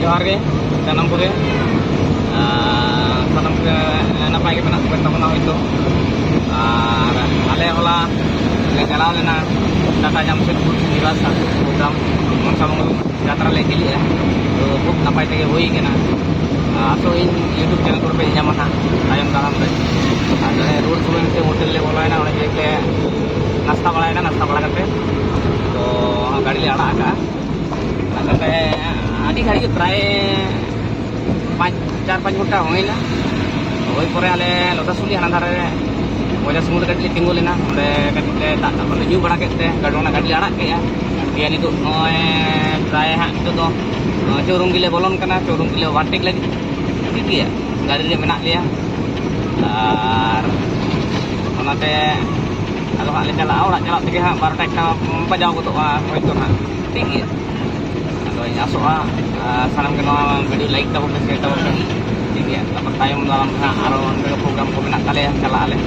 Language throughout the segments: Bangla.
जोहार गे सानाम को सानाम नपाय के मेना तबना हयतो और आले होला चलाव लेना टाटा जमशेदपुर निवास प्रोग्राम मनसा मंगल यात्रा ले गेली तो खूब नपाय तेगे हुई गेना आसो इन यूट्यूब चैनल पर पे जामा ना तायम दाराम रे आदे रोड समय में होटल ले बोलाय ना ओने जे नाश्ता बड़ा है नाश्ता बड़ा करते तो गाड़ी ले आड़ा का आते आदि घड़ी प्राय 4-5 घंटा होइना ओई परे आले लतासुली हाना धारे मजा समुद्र गाड़ी तिंगु लेना ओंडे गाड़ी दाग दाग ले न्यू बड़ा केते गाडोना गाड़ी आड़ा के या नितो नय प्राय हा नितो दो चौरुंग गिले बोलन कना चौरुंग गिले ओवरटेक लगी ठीक गया गाड़ी रे मेना लिया और ओनाते आलो हाले चला ओड़ा चला तेगे हा 12 टा बजाव गोतोआ होयतो हा ठीक गया आलो आसोआ सानाम के नवा वीडियो लाइक तब पे शेयर तब ठीक गया तापर तायम दाराम हा आरो ओनके प्रोग्राम को मेना ताले चला आले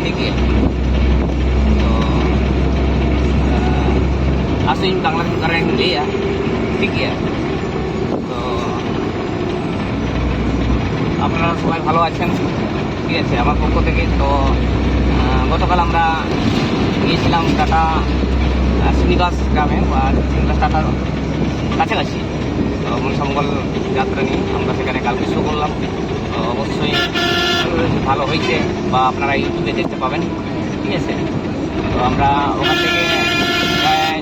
ठीक गया तो आसो इन बांग्ला करें लिया ठीक गया तो আপনারা সবাই ভালো আছেন ঠিক আছে আমার পক্ষ থেকে তো গতকাল আমরা গিয়েছিলাম টাটা শ্রীনিবাস গ্রামে বা শ্রীনিবাস টাটার কাছাকাছি তো মনসামঙ্গল যাত্রা নিয়ে আমরা সেখানে কালকে শুরু করলাম তো অবশ্যই ভালো হয়েছে বা আপনারা ইউটিউবে দেখতে পাবেন ঠিক আছে তো আমরা ওখান থেকে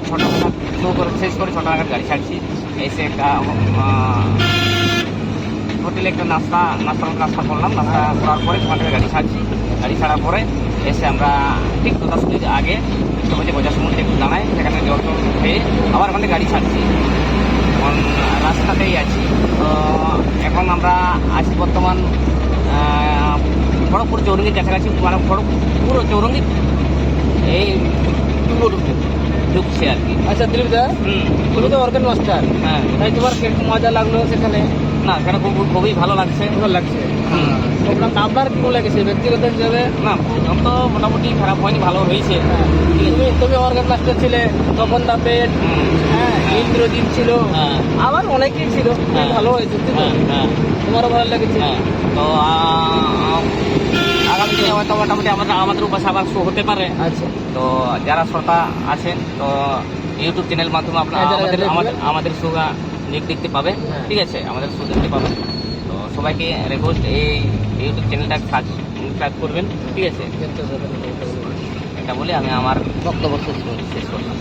ছটা নাগাদ শুরু করে শেষ করে 6টা নাগাদ গাড়ি ছাড়ছি এসে একটা হোটেলে একটা নাস্তা করলাম নাস্তা করার পরে ওখান থেকে গাড়ি ছাড়ছি গাড়ি ছাড়ার পরে এসে আমরা ঠিক 10 আগে বলছে গজা সমুদ্রে একটু দাঁড়াই সেখানে জল টল খেয়ে আবার ওখানে গাড়ি ছাড়ছি এখন রাস্তাতেই আছি তো এখন আমরা আছি বর্তমান খড়গপুর চৌরঙ্গির কাছাকাছি মানে পুরো চৌরঙ্গি এই ঢুকছে আর কি। আচ্ছা দিলীপদা, তুমি তো অর্গান মাস্টার, হ্যাঁ তাই তোমার কিরকম মজা লাগলো সেখানে? না সেখানে খুবই ভালো লাগছে। ভালো লাগছে প্রোগ্রামটা আপনার কেমন লেগেছে ব্যক্তিগত হিসাবে? না প্রোগ্রাম তো মোটামুটি খারাপ হয়নি, ভালো হয়েছে। তুমি অর্গান মাস্টার ছিলে, তপন দা পেট, হ্যাঁ ইন্দ্রজিৎ ছিল, আবার অনেকেই ছিল, ভালো হয়েছে। তোমারও ভালো লেগেছে? তো আগামী দিনে হয়তো মোটামুটি আমাদের উপাসে আবার শো হতে পারে। আচ্ছা, তো যারা শ্রোতা আছেন তো ইউটিউব চ্যানেল মাধ্যমে আপনারা আমাদের শো দেখতে পাবেন। ঠিক আছে, আমাদের শো দেখতে পাবেন। তো সবাইকে রিকোয়েস্ট এই ইউটিউব চ্যানেলটা সাবস্ক্রাইব করবেন। ঠিক আছে, এটা বলে আমি আমার বক্তব্য শেষ করলাম।